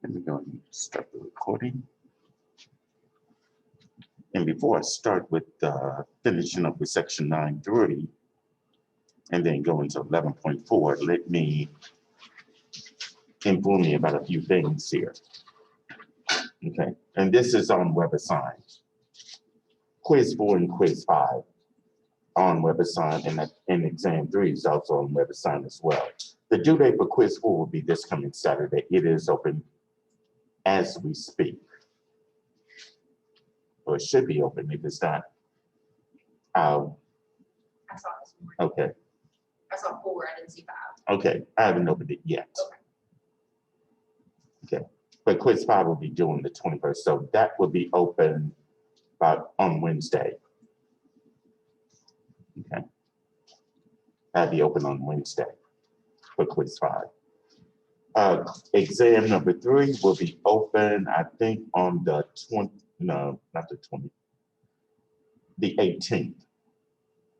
Let me go and start the recording. And before I start with finishing up with section 9.3 and then go into 11.4, let me inform you about a few things here. Okay, and this is on WebAssign. Quiz 4 and Quiz 5 on WebAssign, and exam 3 is also on WebAssign as well. The due date for Quiz 4 will be this coming Saturday. It is open as we speak. Or it should be open if it's not. I saw this morning. Okay. I saw 4, I didn't see 5. Okay, I haven't opened it yet. Okay, but Quiz 5 will be due on the 21st, so that will be open on Wednesday. Okay, that'll be open on Wednesday for Quiz 5. Exam number 3 will be open, I think, on the 18th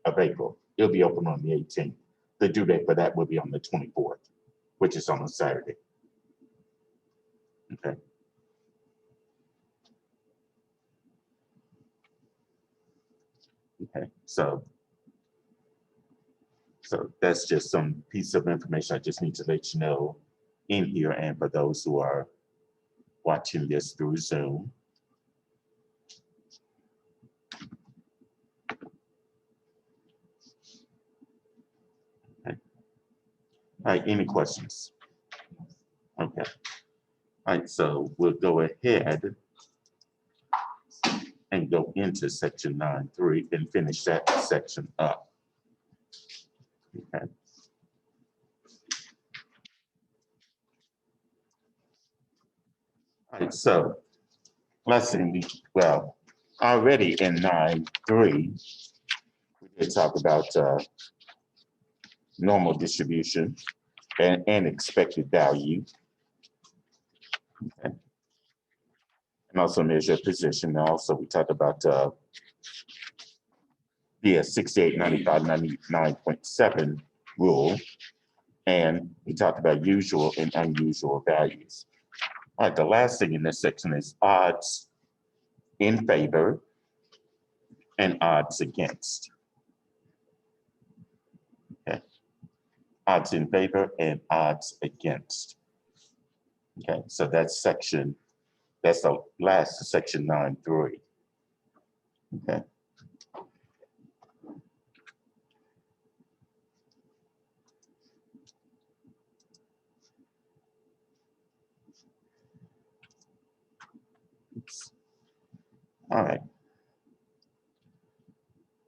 of April. It'll be open on the 18th. The due date for that will be on the 24th, which is on a Saturday. Okay. Okay, so that's just some piece of information I just need to let you know in here, and for those who are watching this through Zoom. Okay. All right, any questions? Okay. All right, so we'll go ahead and go into section 9.3 and finish that section up. Okay. All right, so let's see, well, already in 9.3, we did talk about normal distribution and expected value. Okay. And also measure position. And also we talked about the 68, 95, 99.7 rule. And we talked about usual and unusual values. All right, the last thing in this section is odds in favor and odds against. Okay. Odds in favor and odds against. Okay, so that's the last section 9.3. Okay. Oops. All right.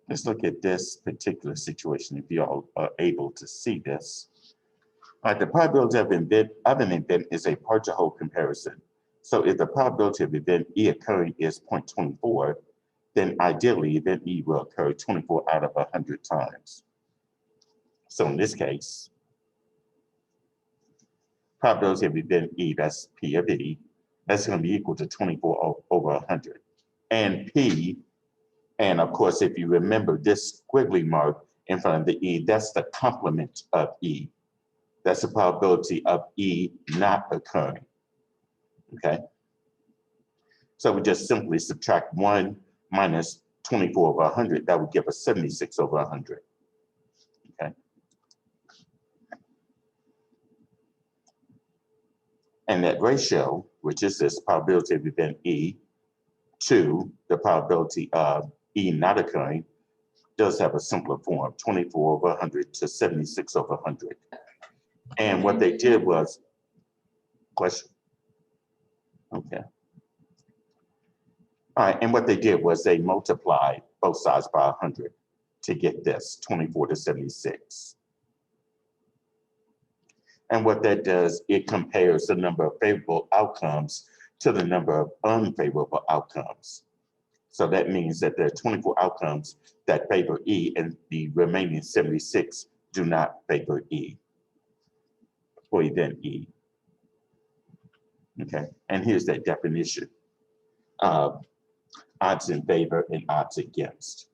Let's look at this particular situation if you all are able to see this. All right, the probability of an event is a partial whole comparison. So if the probability of event E occurring is 0.24, then ideally event E will occur 24 out of 100 times. So in this case, probability of event E, that's P of E, that's going to be equal to 24 over 100. And P, and of course, if you remember this squiggly mark in front of the E, that's the complement of E. That's the probability of E not occurring. Okay. So we just simply subtract 1 minus 24 over 100. That would give us 76 over 100. Okay. And that ratio, which is this probability of event E to the probability of E not occurring, does have a simpler form, 24 over 100 to 76 over 100. And what they did was, question? Okay. All right, and what they did was they multiplied both sides by 100 to get this, 24 to 76. And what that does, it compares the number of favorable outcomes to the number of unfavorable outcomes. So that means that there are 24 outcomes that favor E and the remaining 76 do not favor E, or event E. Okay, and here's that definition of odds in favor and odds against.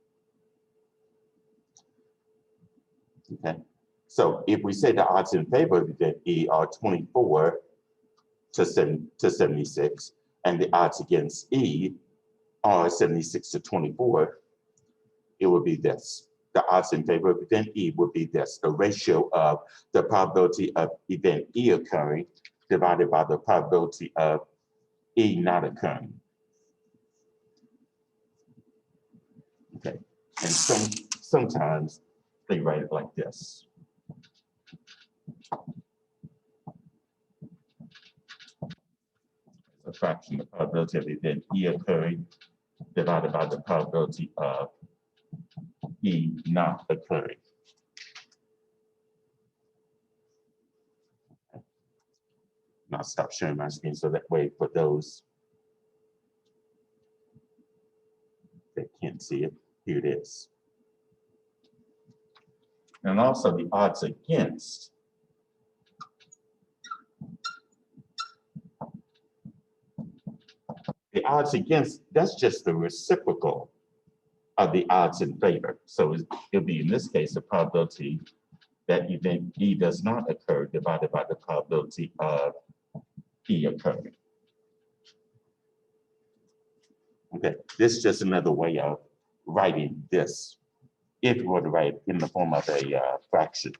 Okay, so if we say the odds in favor of event E are 24 to 76, and the odds against E are 76 to 24, it would be this. The odds in favor of event E would be this, the ratio of the probability of event E occurring divided by the probability of E not occurring. Okay, and sometimes they write it like this. A fraction of the probability of event E occurring divided by the probability of E not occurring. And I'll stop sharing my screen so that way for those that can't see it, here it is. And also the odds against that's just the reciprocal of the odds in favor. So it'll be, in this case, the probability that event E does not occur divided by the probability of E occurring. Okay, this is just another way of writing this, if you were to write in the form of a fraction.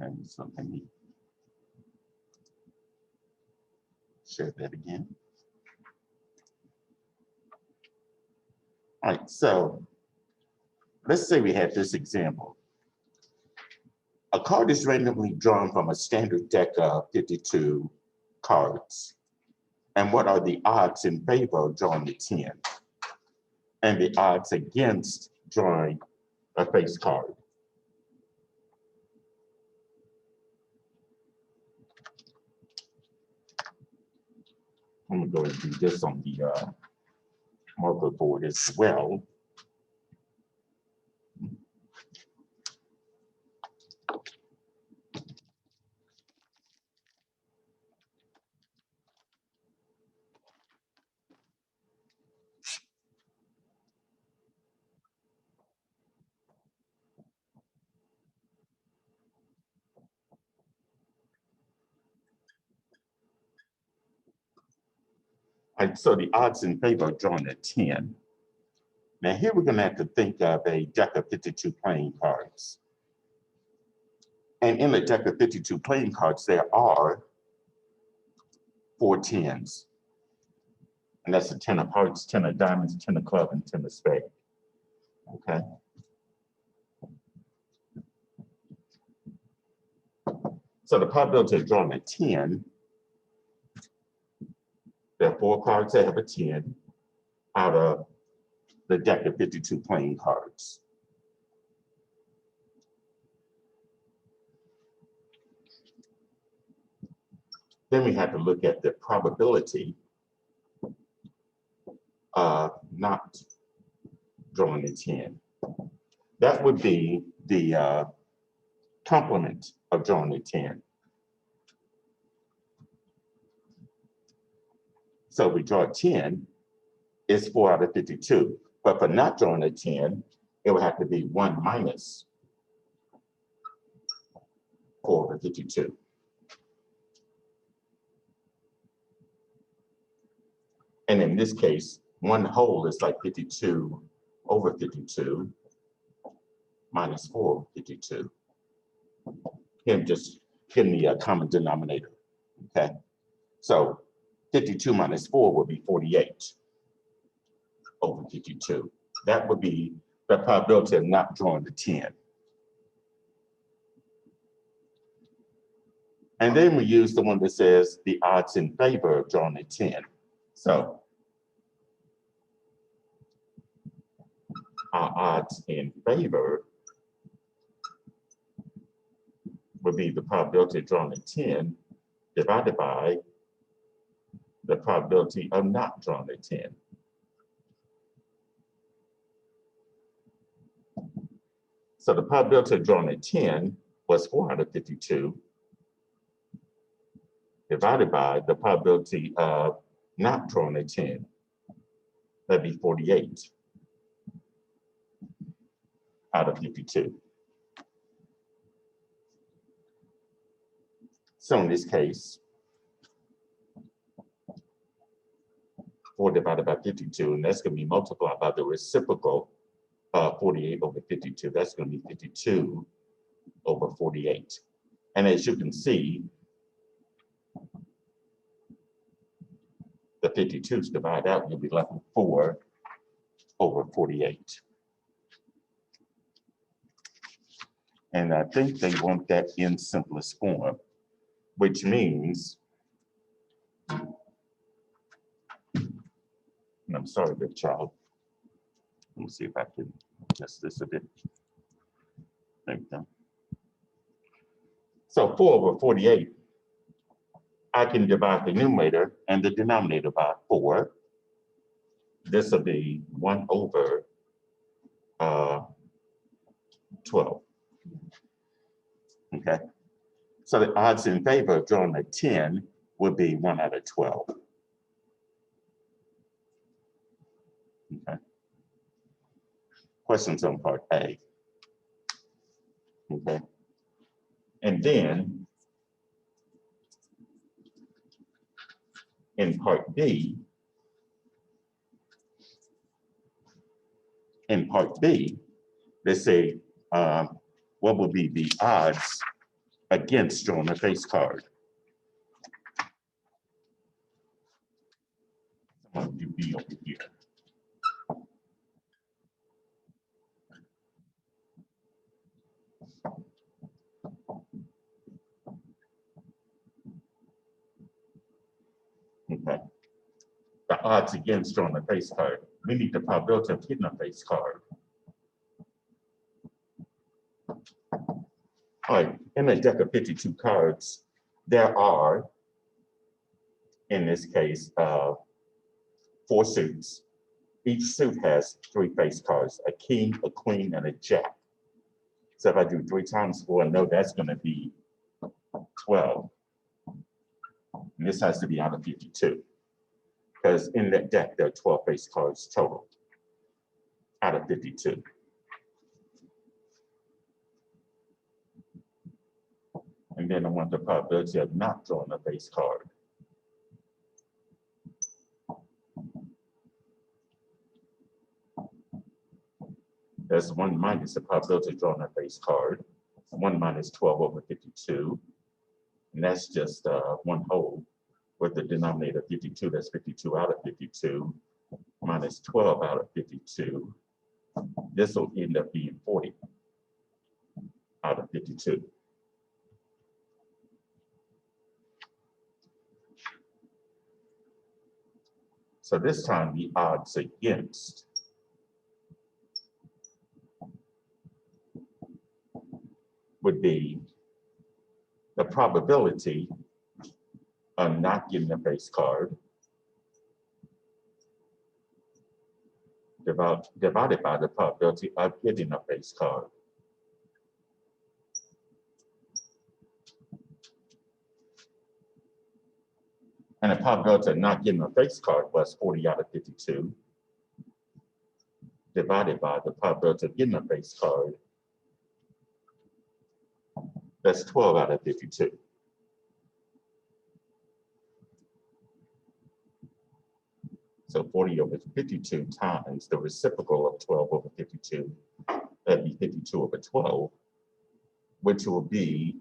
And something, share that again. All right, so let's say we have this example. A card is randomly drawn from a standard deck of 52 cards. And what are the odds in favor of drawing the 10? And the odds against drawing a face card? I'm gonna go ahead and do this on the marker board as well. All right, so the odds in favor of drawing a 10. Now here we're gonna have to think of a deck of 52 playing cards. And in the deck of 52 playing cards, there are 4 10s. And that's a 10 of hearts, 10 of diamonds, 10 of clubs, and 10 of spades. Okay. So the probability of drawing a 10, there are 4 cards that have a 10 out of the deck of 52 playing cards. Then we have to look at the probability of not drawing a 10. That would be the complement of drawing a 10. So we draw a 10, it's 4 out of 52. But for not drawing a 10, it would have to be 1 minus 4 over 52. And in this case, 1 whole is like 52 over 52 minus 4 over 52. Him just getting the common denominator, okay? So 52 minus 4 would be 48 over 52. That would be the probability of not drawing the 10. And then we use the one that says the odds in favor of drawing a 10. So our odds in favor would be the probability of drawing a 10 divided by the probability of not drawing a 10. So the probability of drawing a 10 was 4 out of 52. divided by the probability of not drawing a 10. That'd be 48 out of 52. So in this case, 4 divided by 52, and that's going to be multiplied by the reciprocal 48 over 52. That's going to be 52 over 48. And as you can see, the 52s divide out, you'll be left with 4 over 48. And I think they want that in simplest form, which means, and I'm sorry, big child. Let me see if I can adjust this a bit. There we go. So 4 over 48, I can divide the numerator and the denominator by 4. This will be 1 over 12. Okay. So the odds in favor of drawing a 10 would be 1 out of 12. Okay. Questions on part A. Okay. And then in part B, they say what will be the odds against drawing a face card. I'm going to do B over here. Okay. The odds against drawing a face card. We need the probability of hitting a face card. All right, in a deck of 52 cards, there are, in this case, 4 suits. Each suit has 3 face cards, a king, a queen, and a jack. So if I do 3 times 4, I know that's going to be 12. And this has to be out of 52. Because in that deck, there are 12 face cards total out of 52. And then I want the probability of not drawing a face card. There's 1 minus the probability of drawing a face card. 1 minus 12 over 52. And that's just 1 whole. With the denominator 52, that's 52 out of 52. Minus 12 out of 52. This will end up being 40 out of 52. So this time the odds against would be the probability of not getting a face card divided by the probability of getting a face card. And the probability of not getting a face card was 40 out of 52, divided by the probability of getting a face card. That's 12 out of 52. So 40 over 52 times the reciprocal of 12 over 52, that'd be 52 over 12, which will be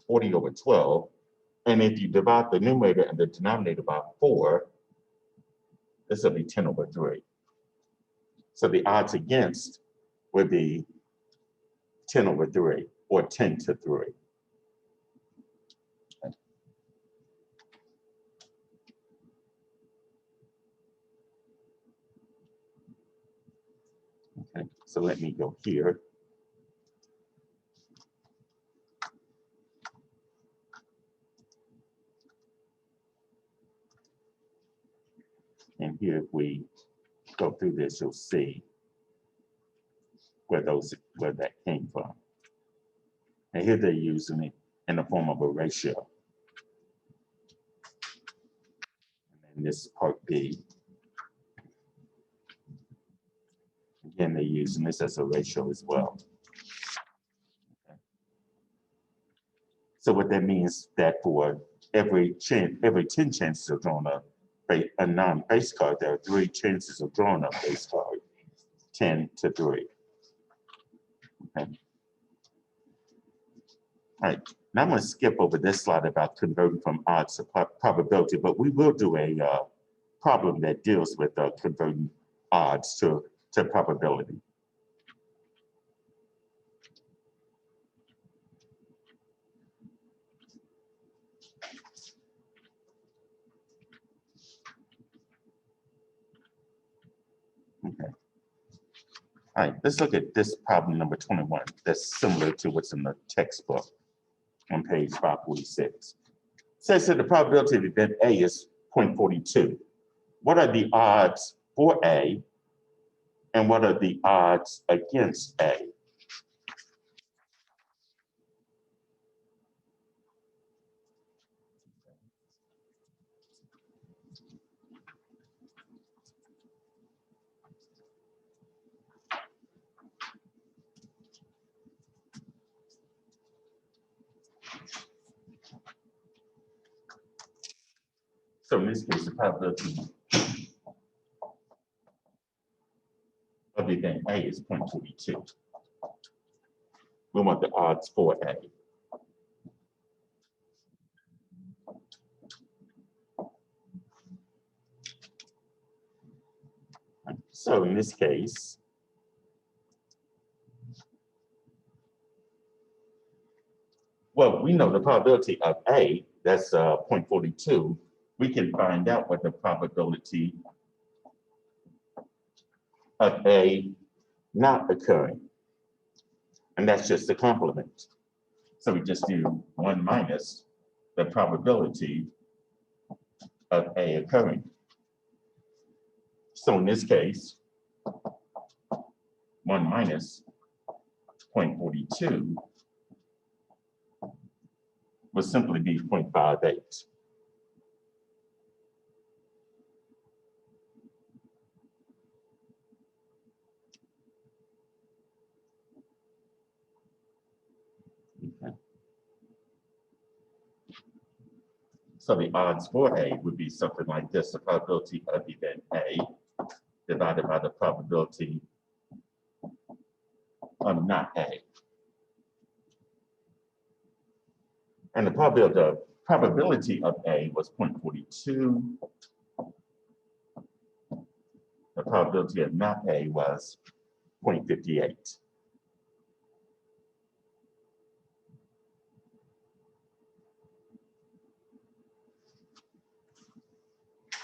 40 over 12. And if you divide the numerator and the denominator by 4, this will be 10 over 3. So the odds against would be 10 over 3, or 10 to 3. Okay, so let me go here. And here, if we go through this, you'll see where that came from. And here they're using it in the form of a ratio. And this is part B. Again, they're using this as a ratio as well. Okay. So what that means that for every 10 chances of drawing a non-base card, there are 3 chances of drawing a base card, 10 to 3. Okay. All right, now I'm going to skip over this slide about converting from odds to probability, but we will do a problem that deals with converting odds to probability. Okay. All right, let's look at this problem number 21. That's similar to what's in the textbook on page 546. It says that the probability of event A is 0.42. What are the odds for A and what are the odds against A? So in this case, the probability of event A is 0.42. We want the odds for A. So in this case, well, we know the probability of A, that's 0.42. We can find out what the probability of A not occurring. And that's just the complement. So we just do 1 minus the probability of A occurring. So in this case, 1 minus 0.42 would simply be 0.58. Okay. So the odds for A would be something like this: the probability of event A divided by the probability of not A. And the probability of A was 0.42. The probability of not A was 0.58.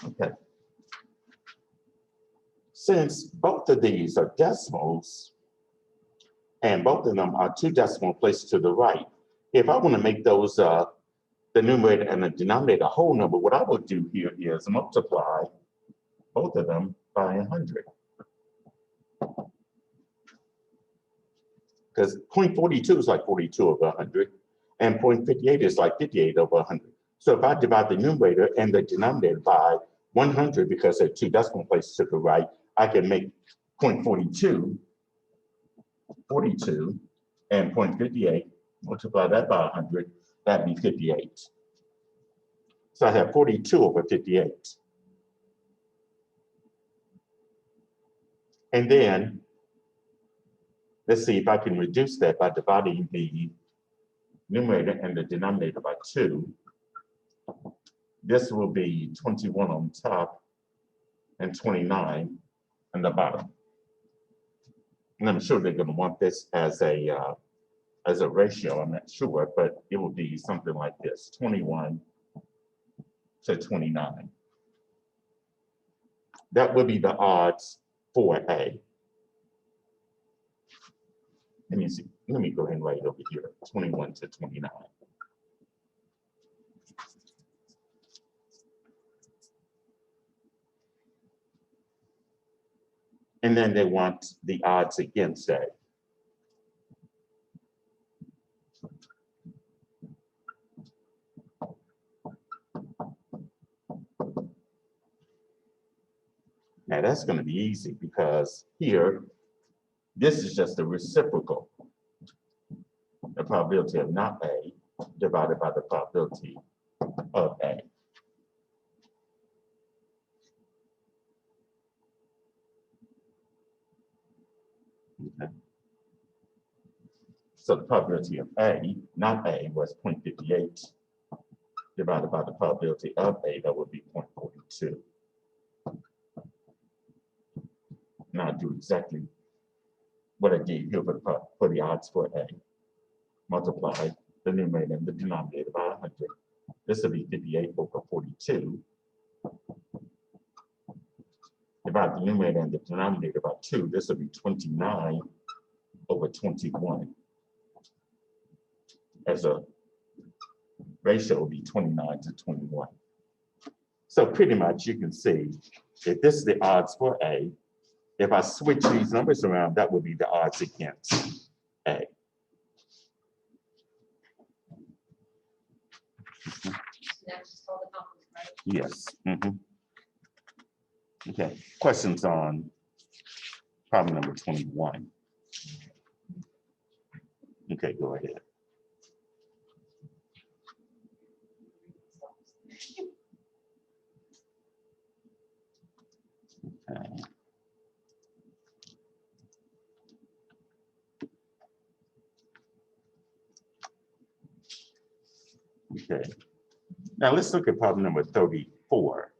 Okay. Since both of these are decimals, and both of them are 2 decimal places to the right, if I want to make those the numerator and the denominator a whole number, what I will do here is multiply both of them by 100. Because 0.42 is like 42 over 100, and 0.58 is like 58 over 100. So if I divide the numerator and the denominator by 100, because they're 2 decimal places to the right, I can make 0.42, 42, and 0.58, multiply that by 100, that'd be 58. So I have 42 over 58. And then, let's see if I can reduce that by dividing the numerator and the denominator by 2. This will be 21 on top and 29 on the bottom. And I'm sure they're going to want this as a ratio. I'm not sure, but it will be something like this: 21 to 29. That would be the odds for A. Let me see. Let me go ahead and write it over here: 21 to 29. And then they want the odds against A. Now that's going to be easy because here, this is just the reciprocal. The probability of not A divided by the probability of A. Okay. So the probability of A, not A, was 0.58 divided by the probability of A, that would be 0.42. Now I do exactly what I did here for the odds for A. Multiply the numerator and the denominator by 100. This will be 58 over 42. Divide the numerator and the denominator by 2. This will be 29 over 21. As a ratio will be 29 to 21. So pretty much you can see if this is the odds for A, if I switch these numbers around, that would be the odds against A. That's just all the companies, right? Yes. Okay. Questions on problem number 21? Okay, go ahead. Okay. Okay. Now let's look at problem number 34.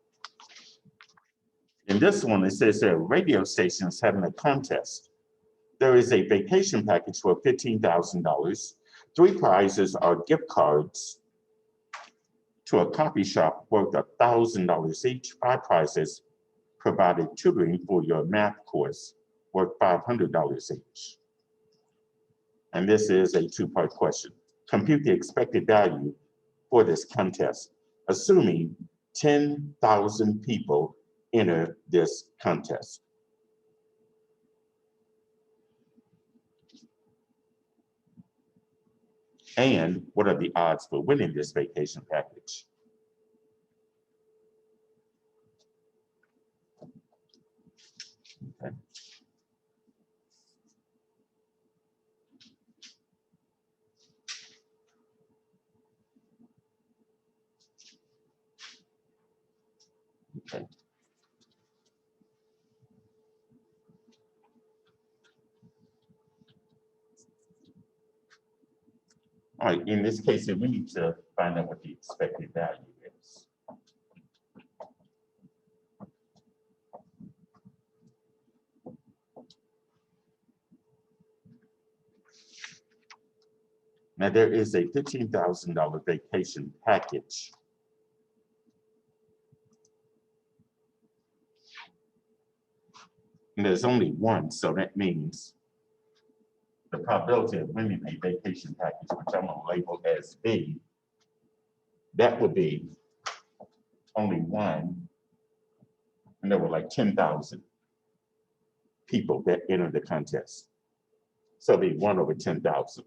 In this one, it says that radio stations having a contest. There is a vacation package for $15,000. 3 prizes are gift cards to a coffee shop worth $1,000 each. 5 prizes provided tutoring for your math course worth $500 each. And this is a 2-part question. Compute the expected value for this contest, assuming 10,000 people enter this contest. And what are the odds for winning this vacation package? Okay. Okay. All right, in this case, we need to find out what the expected value is. Now there is a $15,000 vacation package. And there's only one, so that means the probability of winning a vacation package, which I'm gonna label as B, that would be only 1, and there were like 10,000 people that entered the contest. So it'd be 1 over 10,000.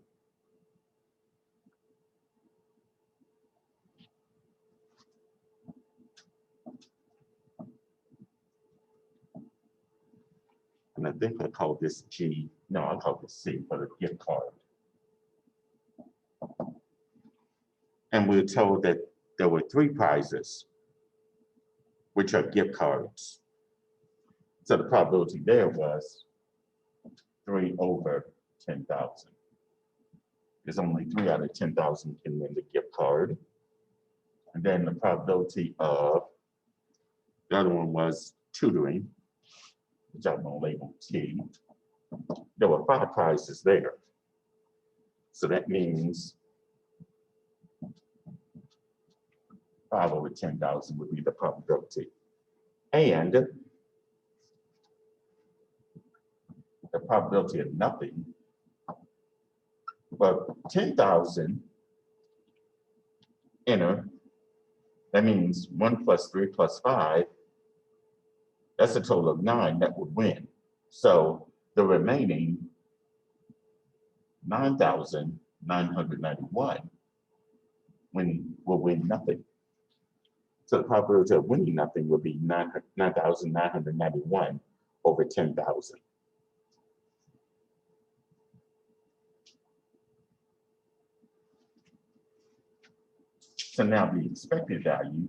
And I think I call this G, no, I call this C for the gift card. And we're told that there were 3 prizes, which are gift cards. So the probability there was 3 over 10,000. There's only 3 out of 10,000 can win the gift card. And then the probability of, the other one was tutoring, which I'm gonna label T. There were 5 prizes there. So that means 5 over 10,000 would be the probability. And the probability of nothing, but 10,000 enter, that means 1 plus 3 plus 5, that's a total of 9 that would win. So the remaining 9,991 will win nothing. So the probability of winning nothing would be 9,991 over 10,000. So now the expected value,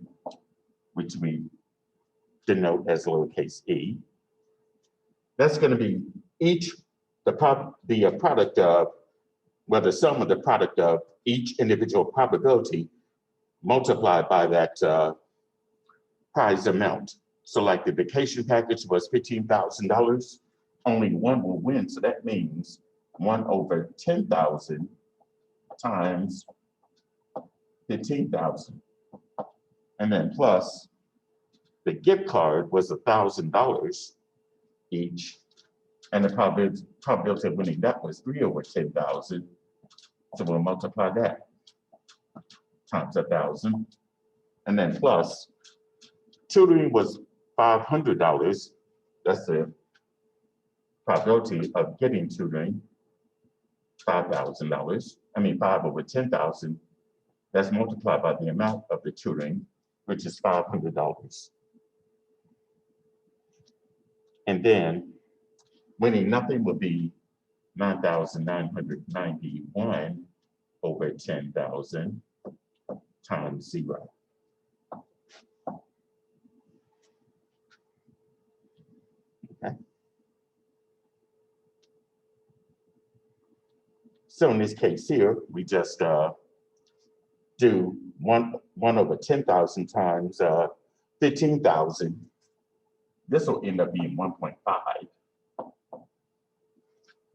which we denote as lowercase e, that's going to be the product of, well, the sum of the product of each individual probability multiplied by that prize amount. So like the vacation package was $15,000, only one will win. So that means 1 over 10,000 times 15,000. And then plus the gift card was $1,000 each. And the probability of winning that was 3 over 10,000. So we'll multiply that times 1,000. And then plus tutoring was $500. That's the probability of getting tutoring, $5,000. I mean, 5 over 10,000. That's multiplied by the amount of the tutoring, which is $500. And then winning nothing would be 9,991 over 10,000 times 0. Okay. So in this case here, we just do 1 over 10,000 times 15,000. This will end up being 1.5.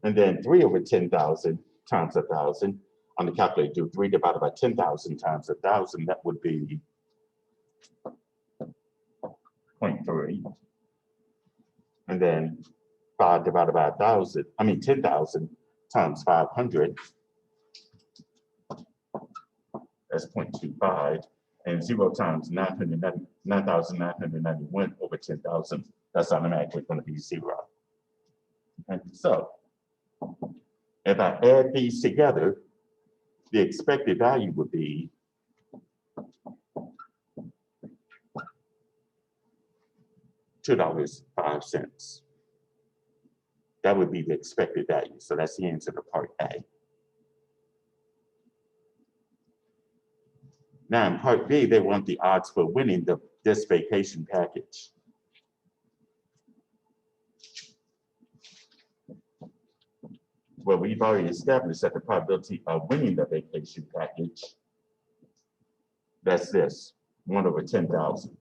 And then 3 over 10,000 times 1,000. On the calculator, do 3 divided by 10,000 times 1,000. That would be 0.3. And then 5 divided by 10,000 times 500. That's 0.25. And 0 times 9,991 over 10,000. That's automatically going to be 0. And so if I add these together, the expected value would be $2.05. That would be the expected value. So that's the answer to part A. Now in part B, they want the odds for winning this vacation package. Well, we've already established that the probability of winning the vacation package, that's this, 1 over 10,000.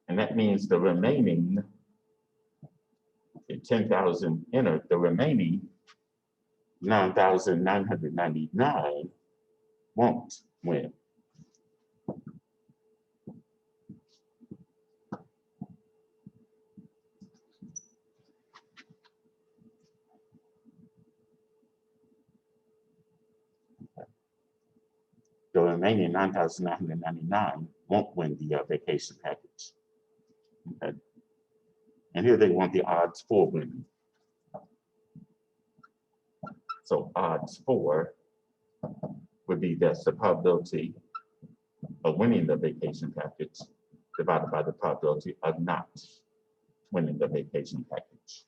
And that means the remaining 10,000 entered, the remaining 9,999 won't win. The remaining 9,999 won't win the vacation package. Okay. And here they want the odds for winning. So odds for would be that's the probability of winning the vacation package divided by the probability of not winning the vacation package.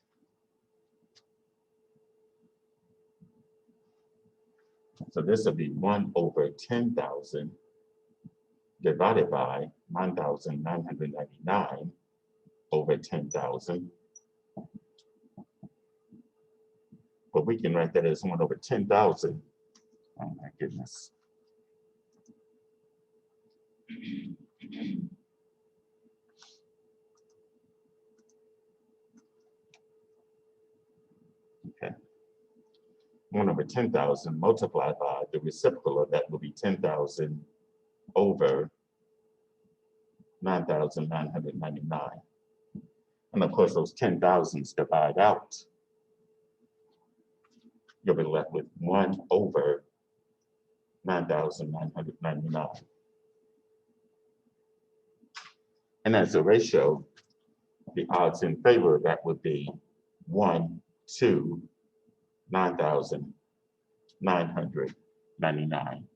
So this would be 1 over 10,000 divided by 9,999 over 10,000. But we can write that as 1 over 10,000. Oh my goodness. Okay. 1 over 10,000 multiplied by the reciprocal of that will be 10,000 over 9,999. And of course, those 10,000s divide out. You'll be left with 1 over 9,999. And as a ratio, the odds in favor of that would be 1 to 9,999.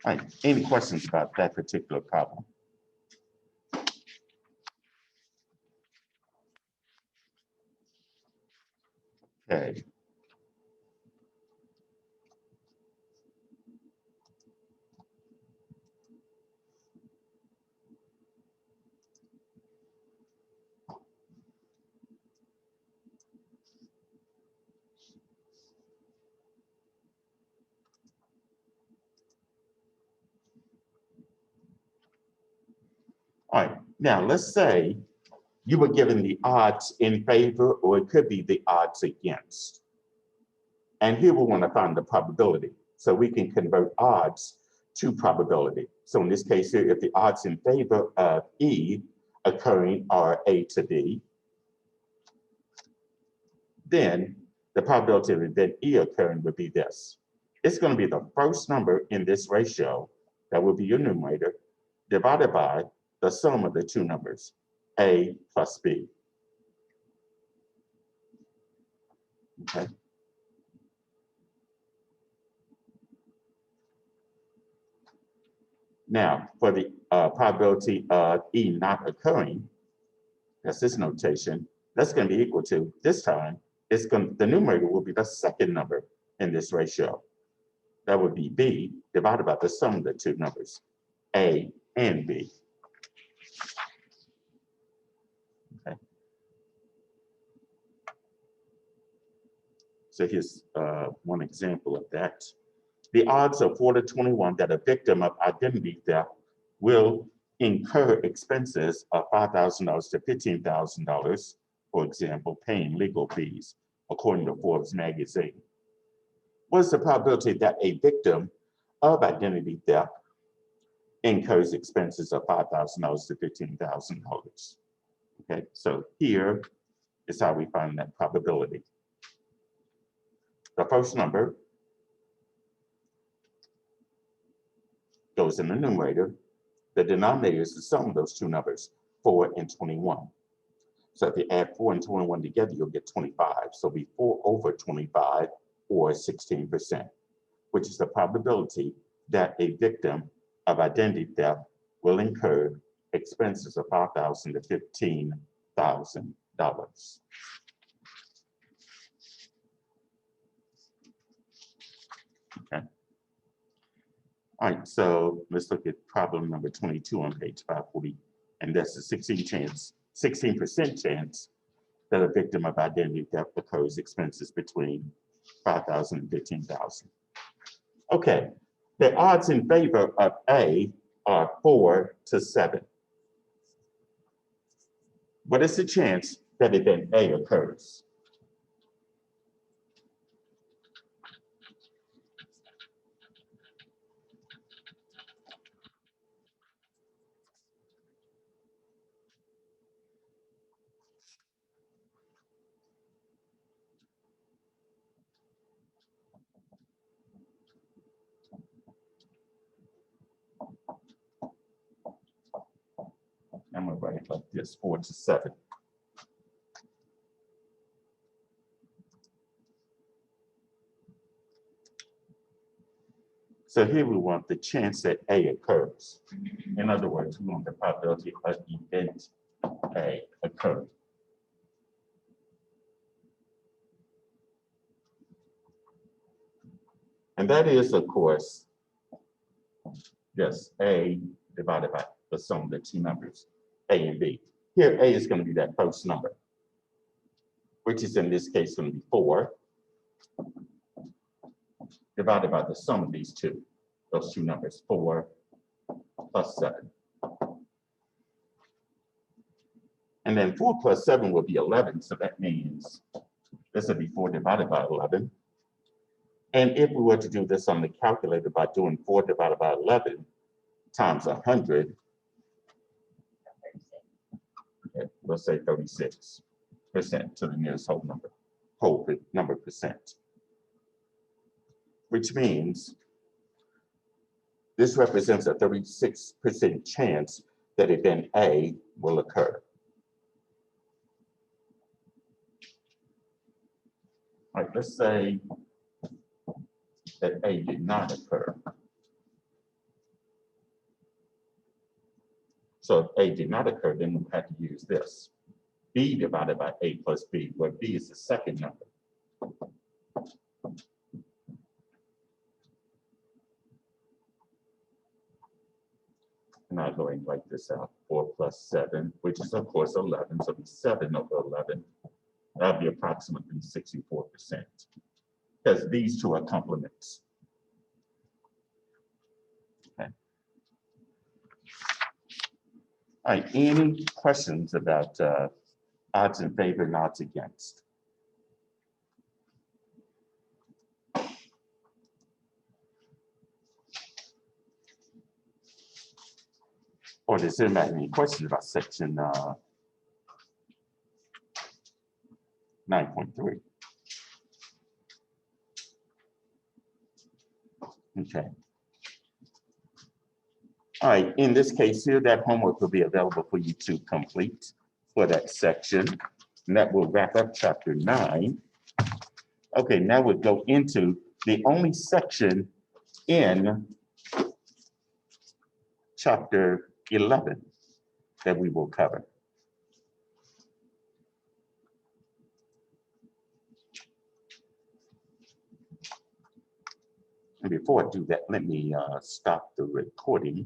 All right, any questions about that particular problem? Okay. All right, now let's say you were given the odds in favor, or it could be the odds against. And here we want to find the probability. So we can convert odds to probability. So in this case here, if the odds in favor of E occurring are A to B, then the probability of event E occurring would be this. It's going to be the first number in this ratio, that will be your numerator, divided by the sum of the two numbers, A plus B. Okay. Now, for the probability of E not occurring, that's this notation, that's going to be equal to, this time, the numerator will be the second number in this ratio. That would be B divided by the sum of the two numbers, A and B. Okay. So here's one example of that. The odds are 4 to 21 that a victim of identity theft will incur expenses of $5,000 to $15,000, for example, paying legal fees, according to Forbes magazine. What is the probability that a victim of identity theft incurs expenses of $5,000 to $15,000? Okay, so here is how we find that probability. The first number goes in the numerator. The denominator is the sum of those two numbers, 4 and 21. So if you add 4 and 21 together, you'll get 25. So it'll be 4 over 25, or 16%, which is the probability that a victim of identity theft will incur expenses of $5,000 to $15,000. Okay. All right, so let's look at problem number 22 on page 540, and that's the 16% chance that a victim of identity theft occurs expenses between $5,000 and $15,000. Okay, the odds in favor of A are 4 to 7. What is the chance that event A occurs? I'm gonna write it like this, 4 to 7. So here we want the chance that A occurs. In other words, we want the probability of event A occurring. And that is, of course, just A divided by the sum of the two numbers, A and B. Here, A is going to be that first number, which is in this case going to be 4, divided by the sum of these two, those two numbers, 4 plus 7. And then 4 plus 7 will be 11, so that means this will be 4 divided by 11. And if we were to do this on the calculator by doing 4 divided by 11 times 100, okay, let's say 36% to the nearest whole number percent. Which means this represents a 36% chance that event A will occur. All right, let's say that A did not occur. So if A did not occur, then we had to use this. B divided by A plus B, where B is the second number. And I'll go and write this out. 4 plus 7, which is of course 11. So it'll be 7 over 11. That'll be approximately 64%. Because these two are complements. Okay. All right, any questions about odds in favor and odds against? Or does anybody have any questions about section 9.3? Okay. All right, in this case here, that homework will be available for you to complete for that section. And that will wrap up chapter 9. Okay, now we'll go into the only section in chapter 11 that we will cover. And before I do that, let me stop the recording